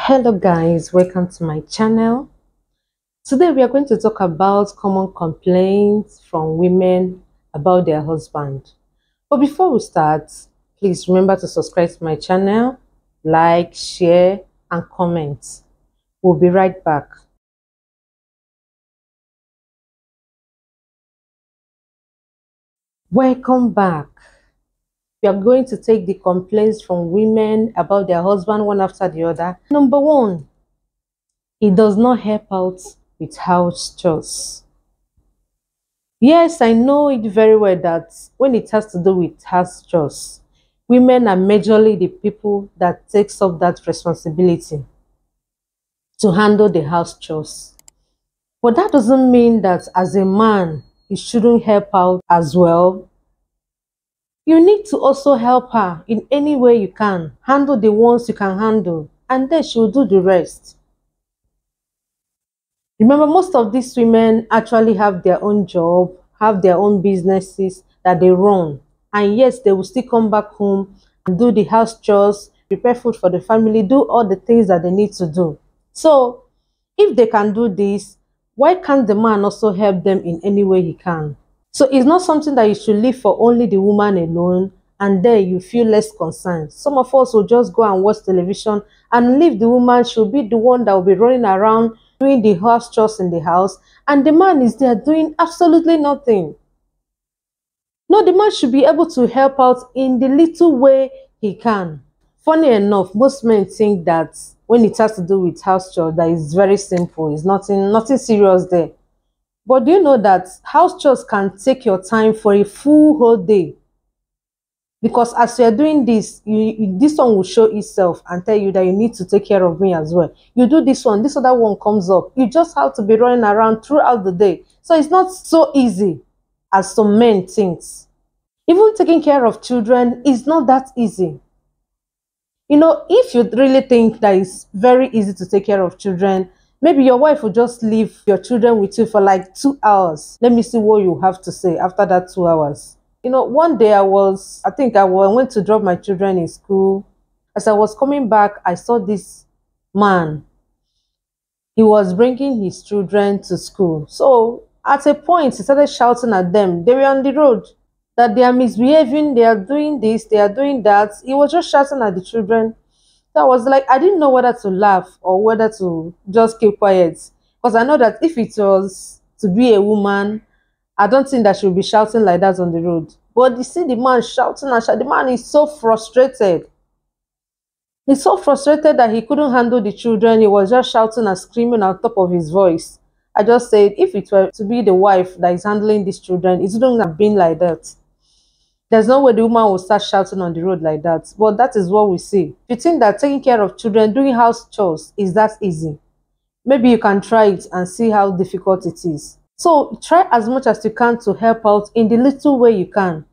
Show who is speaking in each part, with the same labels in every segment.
Speaker 1: Hello guys, welcome to my channel. Today we are going to talk about common complaints from women about their husband. But before we start, please remember to subscribe to my channel, like, share and comment. We'll be right back. Welcome back. We are going to take the complaints from women about their husband one after the other. Number one, he does not help out with house chores. Yes, I know it very well that when it has to do with house chores, women are majorly the people that takes up that responsibility to handle the house chores. But that doesn't mean that as a man, you shouldn't help out as well. You need to also help her in any way you can. Handle the ones you can handle, and then she will do the rest. Remember, most of these women actually have their own job, have their own businesses that they run. And yes, they will still come back home and do the house chores, prepare food for the family, do all the things that they need to do. So, if they can do this, why can't the man also help them in any way he can? So it's not something that you should leave for only the woman alone and then you feel less concerned. Some of us will just go and watch television and leave the woman. She'll be the one that will be running around doing the house chores in the house, and the man is there doing absolutely nothing. No, the man should be able to help out in the little way he can. Funny enough, most men think that when it has to do with house chores, that is very simple. It's nothing serious there. But do you know that house chores can take your time for a full whole day? Because as you are doing this, this one will show itself and tell you that you need to take care of me as well. You do this one, this other one comes up. You just have to be running around throughout the day. So it's not so easy as some men think. Even taking care of children is not that easy. You know, if you really think that it's very easy to take care of children, maybe your wife will just leave your children with you for like 2 hours. Let me see what you have to say after that 2 hours. You know, one day I went to drop my children in school. As I was coming back, I saw this man. He was bringing his children to school. So at a point, he started shouting at them. They were on the road, that they are misbehaving, they are doing this, they are doing that. He was just shouting at the children. So I was like, I didn't know whether to laugh or whether to just keep quiet. Because I know that if it was to be a woman, I don't think that she would be shouting like that on the road. But you see the man shouting and shouting. The man is so frustrated. He's so frustrated that he couldn't handle the children. He was just shouting and screaming on top of his voice. I just said, if it were to be the wife that is handling these children, it wouldn't have been like that. There's no way the woman will start shouting on the road like that. But that is what we see. If you think that taking care of children, doing house chores is that easy, maybe you can try it and see how difficult it is. So try as much as you can to help out in the little way you can.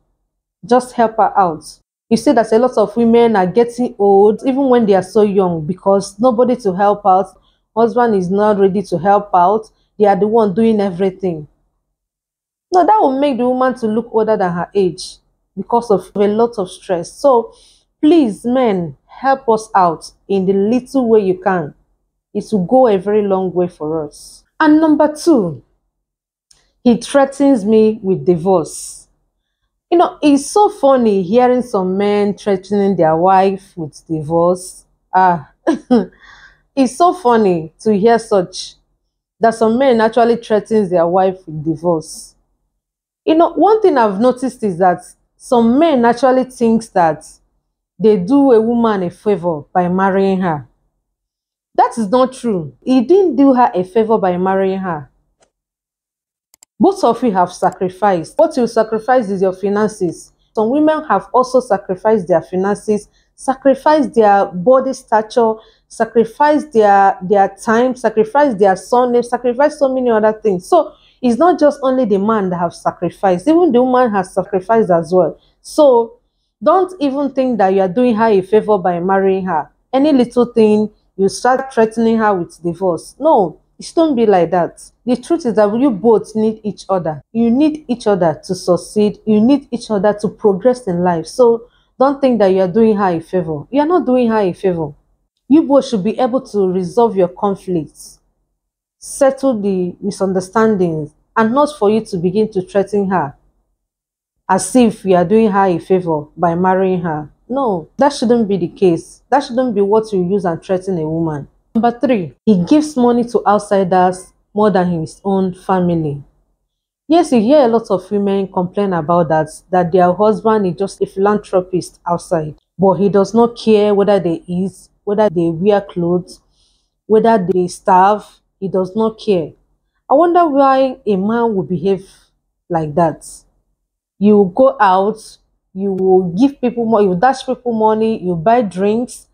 Speaker 1: Just help her out. You see that a lot of women are getting old even when they are so young because nobody to help out. Husband is not ready to help out. They are the one doing everything. No, that will make the woman to look older than her age because of a lot of stress. So please, men, help us out in the little way you can. It will go a very long way for us. And number two, he threatens me with divorce. You know, it's so funny hearing some men threatening their wife with divorce. It's so funny to hear such, that some men actually threatens their wife with divorce. You know, one thing I've noticed is that some men actually think that they do a woman a favor by marrying her. That is not true. He didn't do her a favor by marrying her. Both of you have sacrificed. What you sacrifice is your finances. Some women have also sacrificed their finances, sacrificed their body stature, sacrificed their time, sacrificed their surname, sacrificed so many other things. So it's not just only the man that have sacrificed, even the woman has sacrificed as well. So don't even think that you are doing her a favor by marrying her. Any little thing, you start threatening her with divorce. No, it shouldn't be like that. The truth is that you both need each other. You need each other to succeed. You need each other to progress in life. So don't think that you are doing her a favor. You are not doing her a favor. You both should be able to resolve your conflicts, settle the misunderstandings, and not for you to begin to threaten her as if you are doing her a favor by marrying her. No, that shouldn't be the case. That shouldn't be what you use and threaten a woman. Number three, he gives money to outsiders more than his own family. Yes, you hear a lot of women complain about that their husband is just a philanthropist outside, but he does not care whether they eat, whether they wear clothes, whether they starve. He does not care. I wonder why a man would behave like that. You will go out, you will give people more, you will dash people money, you buy drinks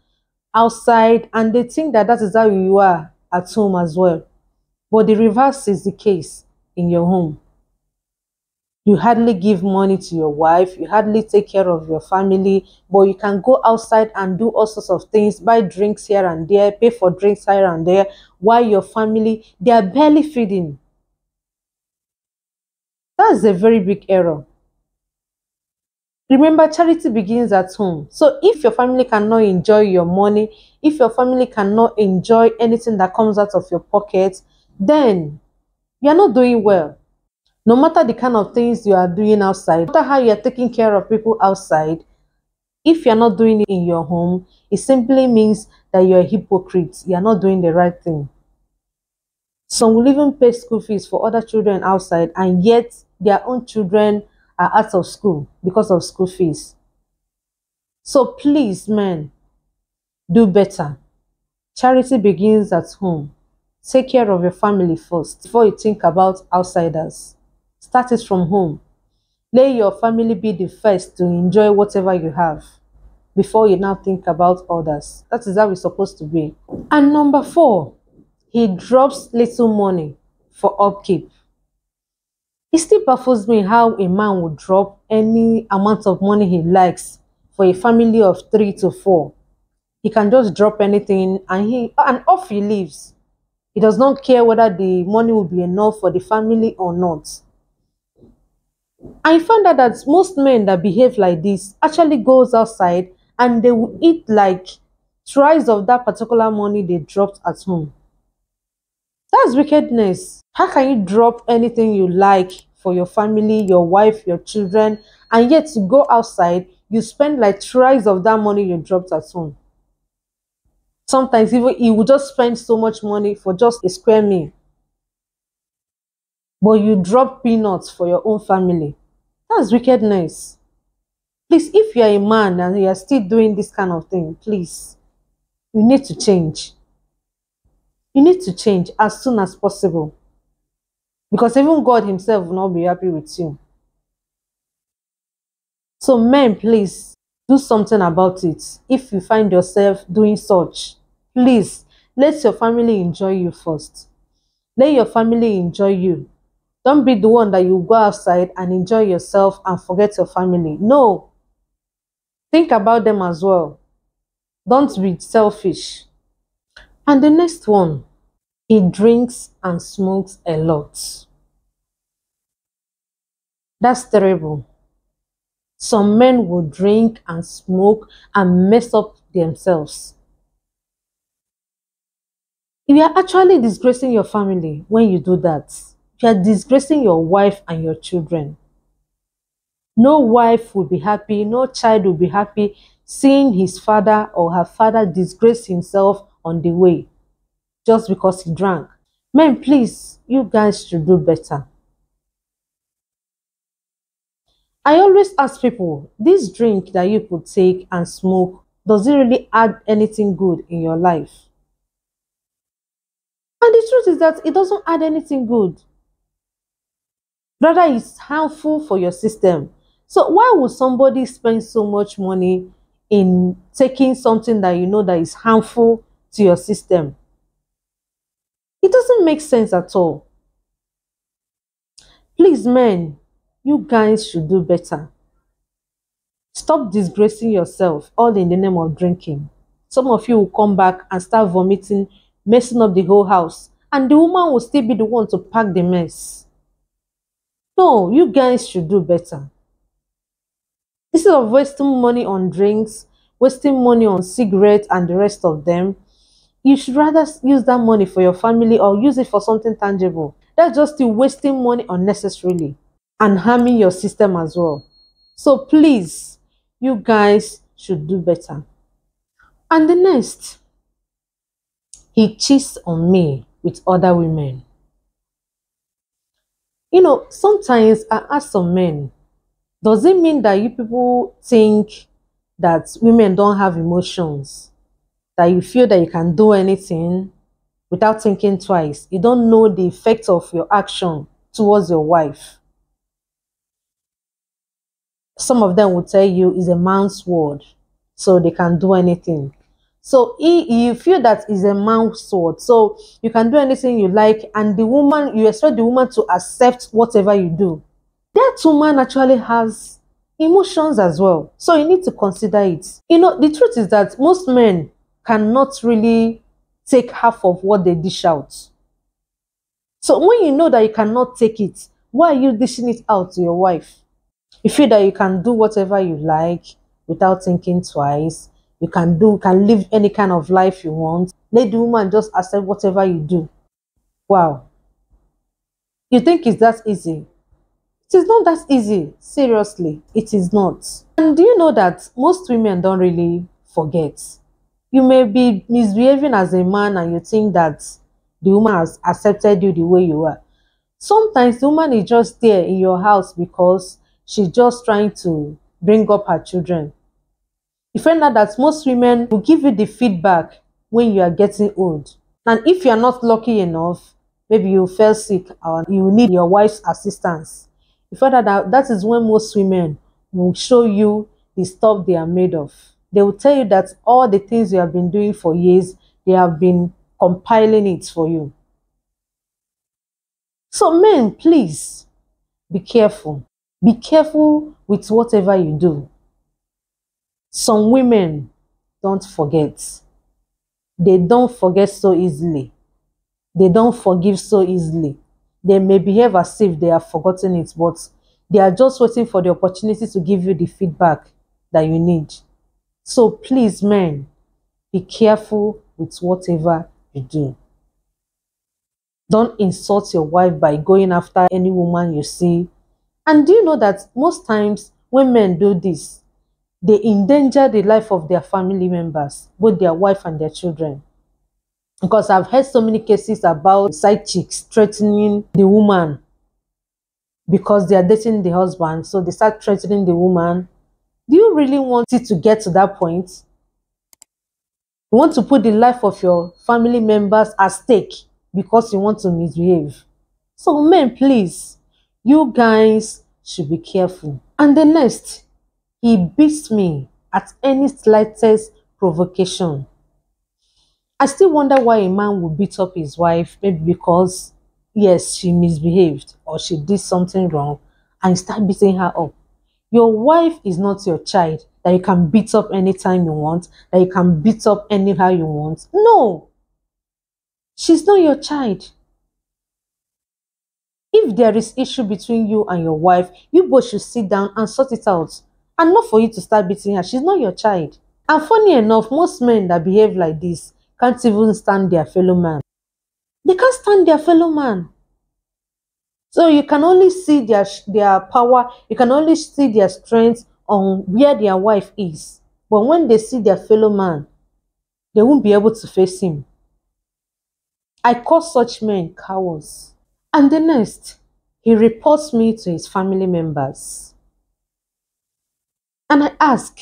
Speaker 1: outside, and they think that that is how you are at home as well. But the reverse is the case in your home. You hardly give money to your wife, you hardly take care of your family, but you can go outside and do all sorts of things, buy drinks here and there, pay for drinks here and there, while your family, they are barely feeding. That's a very big error. Remember, charity begins at home. So if your family cannot enjoy your money, if your family cannot enjoy anything that comes out of your pocket, then you're not doing well. No matter the kind of things you are doing outside, no matter how you're taking care of people outside, if you're not doing it in your home, it simply means that you're a hypocrite. You're not doing the right thing. Some will even pay school fees for other children outside, and yet their own children are out of school because of school fees. So please, men, do better. Charity begins at home. Take care of your family first before you think about outsiders. Start it from home. Let your family be the first to enjoy whatever you have before you now think about others. That is how it's supposed to be. And number four, he drops little money for upkeep. It still baffles me how a man would drop any amount of money he likes for a family of 3 to 4. He can just drop anything and off he leaves. He does not care whether the money will be enough for the family or not. I found out that most men that behave like this actually goes outside and they will eat like twice of that particular money they dropped at home. That's wickedness. How can you drop anything you like for your family, your wife, your children, and yet to go outside, you spend like twice of that money you dropped at home? Sometimes even you will just spend so much money for just a square meal, but you drop peanuts for your own family. That's wickedness. Please, if you are a man and you are still doing this kind of thing, please, you need to change. You need to change as soon as possible. Because even God himself will not be happy with you. So men, please, do something about it. If you find yourself doing such, please, let your family enjoy you first. Let your family enjoy you. Don't be the one that you go outside and enjoy yourself and forget your family. No. Think about them as well. Don't be selfish. And the next one, he drinks and smokes a lot. That's terrible. Some men will drink and smoke and mess up themselves. You are actually disgracing your family when you do that. You are disgracing your wife and your children. No wife will be happy, no child will be happy seeing his father or her father disgrace himself on the way just because he drank. Men, please, you guys should do better. I always ask people, this drink that you could take and smoke, does it really add anything good in your life? And the truth is that it doesn't add anything good. Rather, it's harmful for your system. So why would somebody spend so much money in taking something that you know that is harmful to your system? It doesn't make sense at all. Please, men, you guys should do better. Stop disgracing yourself all in the name of drinking. Some of you will come back and start vomiting, messing up the whole house, and the woman will still be the one to pack the mess. No, you guys should do better. Instead of wasting money on drinks, wasting money on cigarettes and the rest of them, You should rather use that money for your family or use it for something tangible. That's just still wasting money unnecessarily and harming your system as well. So please, you guys should do better. And the next, he cheats on me with other women. Sometimes I ask some men, does it mean that you people think that women don't have emotions? That you feel that you can do anything without thinking twice? You don't know the effect of your action towards your wife. Some of them will tell you it's a man's word, so they can do anything. So you feel that is a man's word, so you can do anything you like, and you expect the woman to accept whatever you do. That woman actually has emotions as well, so you need to consider it. The truth is that most men cannot really take half of what they dish out. So when you know that you cannot take it, why are you dishing it out to your wife? You feel that you can do whatever you like without thinking twice. You can live any kind of life you want. Let the woman just accept whatever you do. Wow. You think it's that easy? It is not that easy. Seriously, it is not. And do you know that most women don't really forget? You may be misbehaving as a man and you think that the woman has accepted you the way you are. Sometimes the woman is just there in your house because she's just trying to bring up her children. You find out that most women will give you the feedback when you are getting old. And if you are not lucky enough, maybe you fell sick or you need your wife's assistance. You find out that is when most women will show you the stuff they are made of. They will tell you that all the things you have been doing for years, they have been compiling it for you. So men, please be careful. Be careful with whatever you do. Some women don't forget. They don't forget so easily. They don't forgive so easily. They may behave as if they have forgotten it, but they are just waiting for the opportunity to give you the feedback that you need. So please, men, be careful with whatever you do. Don't insult your wife by going after any woman you see. And do you know that most times when men do this, they endanger the life of their family members, both their wife and their children? Because I've heard so many cases about side chicks threatening the woman because they are dating the husband. So they start threatening the woman. Do you really want it to get to that point? You want to put the life of your family members at stake because you want to misbehave. So men, please, you guys should be careful. And the next, he beats me at any slightest provocation. I still wonder why a man would beat up his wife, maybe because, yes, she misbehaved or she did something wrong, and start beating her up. Your wife is not your child that you can beat up anytime you want, that you can beat up anyhow you want. No, she's not your child. If there is issue between you and your wife, you both should sit down and sort it out, and not for you to start beating her. She's not your child. And funny enough, most men that behave like this can't even stand their fellow man. They can't stand their fellow man. So you can only see their power, you can only see their strength on where their wife is. But when they see their fellow man, they won't be able to face him. I call such men cowards. And the next, he reports me to his family members. And I ask,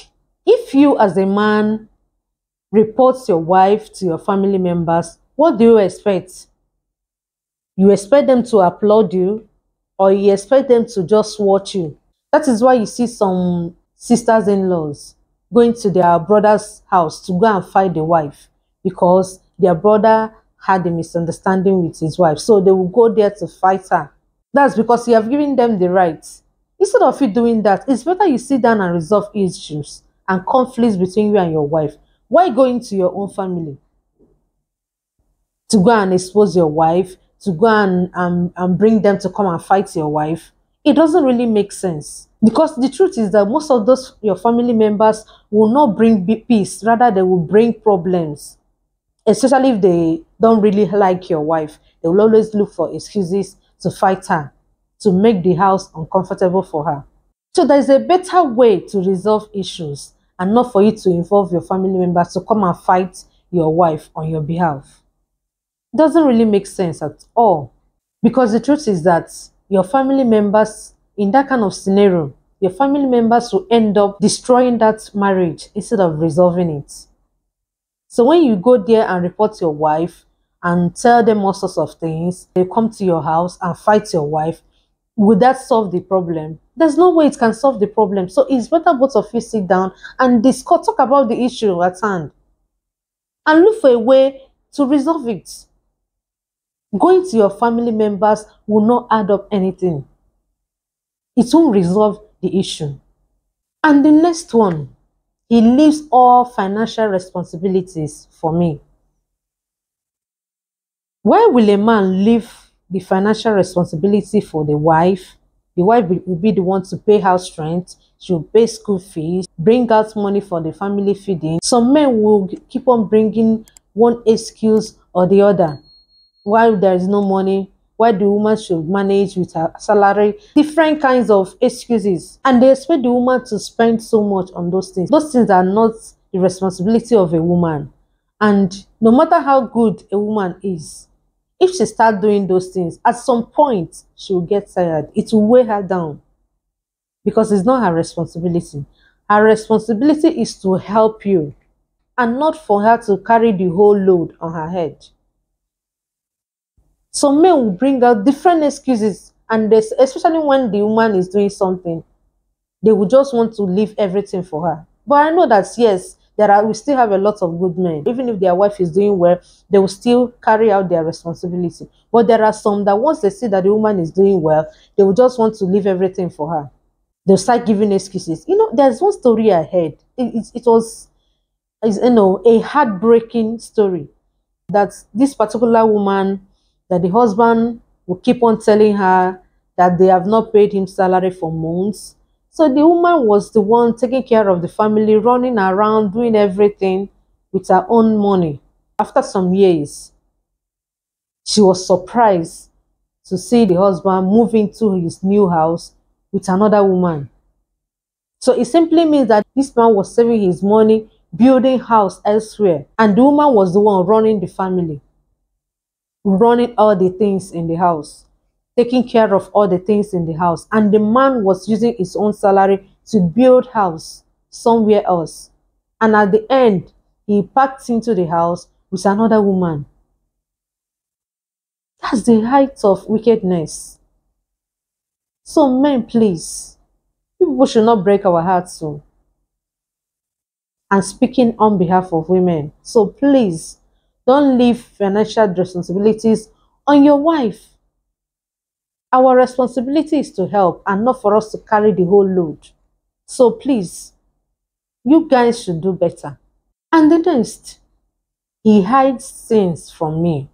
Speaker 1: if you as a man reports your wife to your family members, what do you expect? You expect them to applaud you, or you expect them to just watch you? That is why you see some sisters-in-laws going to their brother's house to go and fight the wife because their brother had a misunderstanding with his wife. So they will go there to fight her. That's because you have given them the right. Instead of you doing that, it's better you sit down and resolve issues and conflicts between you and your wife. Why go into your own family to go and expose your wife, to go and bring them to come and fight your wife? It doesn't really make sense. Because the truth is that most of those your family members will not bring peace, rather they will bring problems. Especially if they don't really like your wife, they will always look for excuses to fight her, to make the house uncomfortable for her. So there's a better way to resolve issues and not for you to involve your family members to come and fight your wife on your behalf. Doesn't really make sense at all. Because the truth is that your family members, in that kind of scenario, your family members will end up destroying that marriage instead of resolving it. So when you go there and report your wife and tell them all sorts of things, they come to your house and fight your wife, would that solve the problem? There's no way it can solve the problem. So it's better both of you sit down and discuss, talk about the issue at hand, and look for a way to resolve it. Going to your family members will not add up anything. It won't resolve the issue. And the next one, he leaves all financial responsibilities for me. Why will a man leave the financial responsibility for the wife? The wife will be the one to pay house rent, she'll pay school fees, bring out money for the family feeding. Some men will keep on bringing one excuse or the other. Why there is no money, why the woman should manage with her salary, different kinds of excuses. And they expect the woman to spend so much on those things. Those things are not the responsibility of a woman. And no matter how good a woman is, if she starts doing those things, at some point, she will get tired. It will weigh her down because it's not her responsibility. Her responsibility is to help you and not for her to carry the whole load on her head. Some men will bring out different excuses, and especially when the woman is doing something, they will just want to leave everything for her. But I know that yes, we still have a lot of good men. Even if their wife is doing well, they will still carry out their responsibility. But there are some that once they see that the woman is doing well, they will just want to leave everything for her. They'll start giving excuses. There's one story I heard. It was a heartbreaking story that this particular woman, that the husband will keep on telling her that they have not paid him salary for months. So the woman was the one taking care of the family, running around, doing everything with her own money. After some years, she was surprised to see the husband move into his new house with another woman. So it simply means that this man was saving his money, building house elsewhere, and the woman was the one running the family, running all the things in the house, taking care of all the things in the house. And the man was using his own salary to build house somewhere else. And at the end, he packed into the house with another woman. That's the height of wickedness. So men, please, people should not break our hearts so. And speaking on behalf of women, so please, don't leave financial responsibilities on your wife. Our responsibility is to help and not for us to carry the whole load. So please, you guys should do better. And the next, he hides things from me.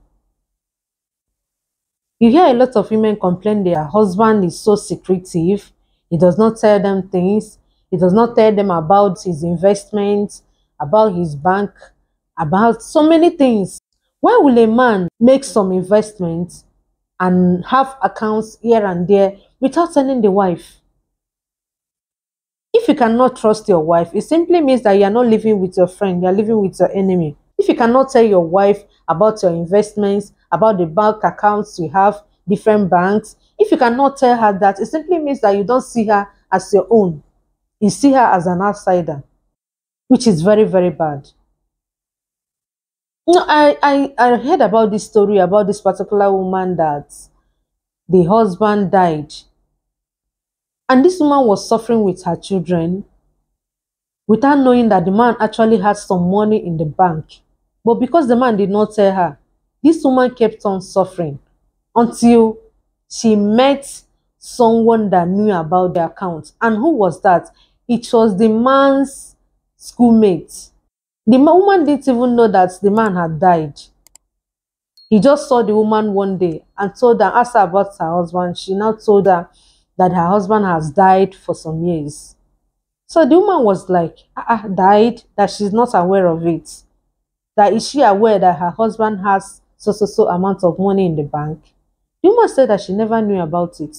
Speaker 1: You hear a lot of women complain their husband is so secretive. He does not tell them things. He does not tell them about his investments, about his bank, about so many things. Why will a man make some investments and have accounts here and there without telling the wife? If you cannot trust your wife, it simply means that you are not living with your friend, you are living with your enemy. If you cannot tell your wife about your investments, about the bank accounts you have, different banks, if you cannot tell her that, it simply means that you don't see her as your own. You see her as an outsider, which is very, very bad. I heard about this story about this particular woman that the husband died. And this woman was suffering with her children without knowing that the man actually had some money in the bank. But because the man did not tell her, this woman kept on suffering until she met someone that knew about the account. And who was that? It was the man's schoolmate. The woman didn't even know that the man had died. He just saw the woman one day and told her, asked her about her husband. She now told her that her husband has died for some years. So the woman was like, died, that she's not aware of it. That is she aware that her husband has so amount of money in the bank? The woman said that she never knew about it.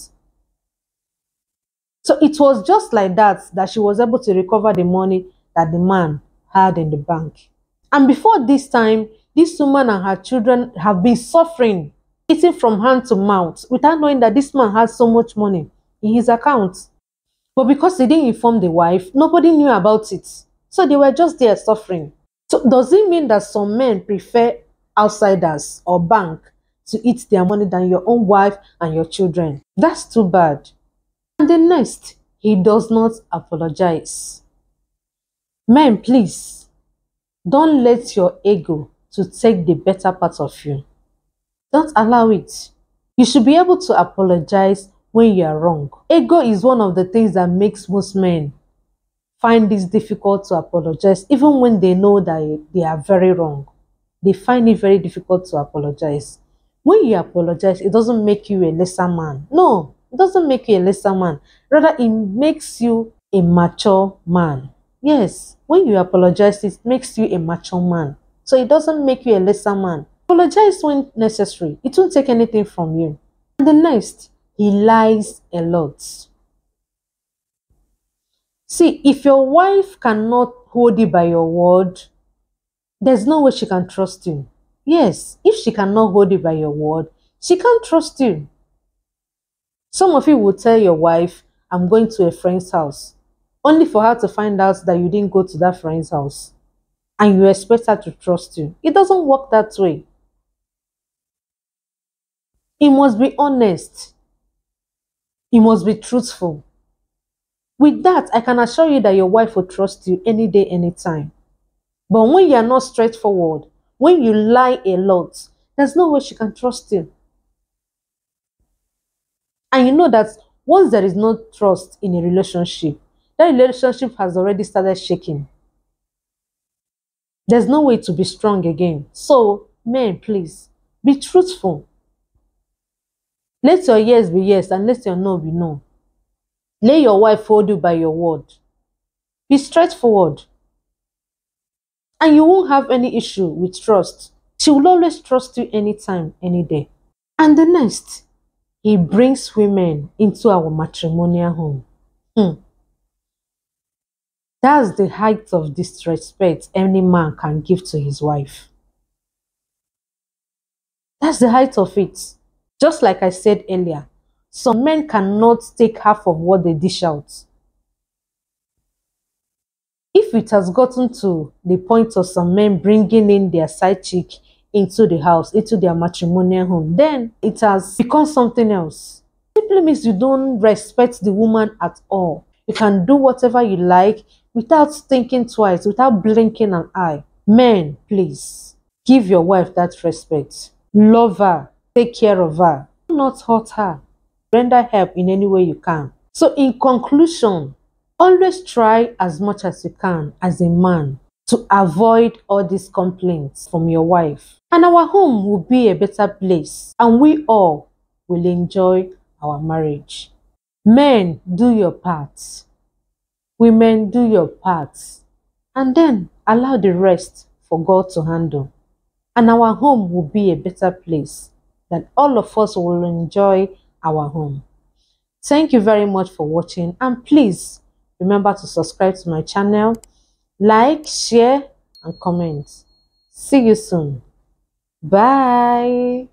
Speaker 1: So it was just like that she was able to recover the money that the man had in the bank. And before this time, this woman and her children have been suffering, eating from hand to mouth, without knowing that this man has so much money in his account. But because he didn't inform the wife, nobody knew about it. So they were just there suffering. So does it mean that some men prefer outsiders or bank to eat their money than your own wife and your children? That's too bad. And the next, he does not apologize. Men, please, don't let your ego to take the better part of you. Don't allow it. You should be able to apologize when you are wrong. Ego is one of the things that makes most men find this difficult to apologize, even when they know that they are very wrong. They find it very difficult to apologize. When you apologize, it doesn't make you a lesser man. No, it doesn't make you a lesser man. Rather, it makes you a mature man. Yes, when you apologize, it makes you a mature man. So it doesn't make you a lesser man. Apologize when necessary. It won't take anything from you. And the next, he lies a lot. See, if your wife cannot hold you by your word, there's no way she can trust you. Yes, if she cannot hold you by your word, she can't trust you. Some of you will tell your wife, I'm going to a friend's house, only for her to find out that you didn't go to that friend's house. And you expect her to trust you. It doesn't work that way. You must be honest. You must be truthful. With that, I can assure you that your wife will trust you any day, anytime. But when you are not straightforward, when you lie a lot, there's no way she can trust you. And you know that once there is no trust in a relationship, that relationship has already started shaking. There's no way to be strong again. So, men, please, be truthful. Let your yes be yes and let your no be no. Let your wife hold you by your word. Be straightforward. And you won't have any issue with trust. She will always trust you anytime, any day. And the next, he brings women into our matrimonial home. That's the height of disrespect any man can give to his wife. That's the height of it. Just like I said earlier, some men cannot take half of what they dish out. If it has gotten to the point of some men bringing in their side chick into the house, into their matrimonial home, then it has become something else. It simply means you don't respect the woman at all. You can do whatever you like without thinking twice, without blinking an eye. Men, please, give your wife that respect. Love her. Take care of her. Do not hurt her. Render help in any way you can. So in conclusion, always try as much as you can as a man to avoid all these complaints from your wife. And our home will be a better place. And we all will enjoy our marriage. Men, do your part. Women, do your part. And then allow the rest for God to handle. And our home will be a better place. That all of us will enjoy our home. Thank you very much for watching. And please remember to subscribe to my channel. Like, share, and comment. See you soon. Bye.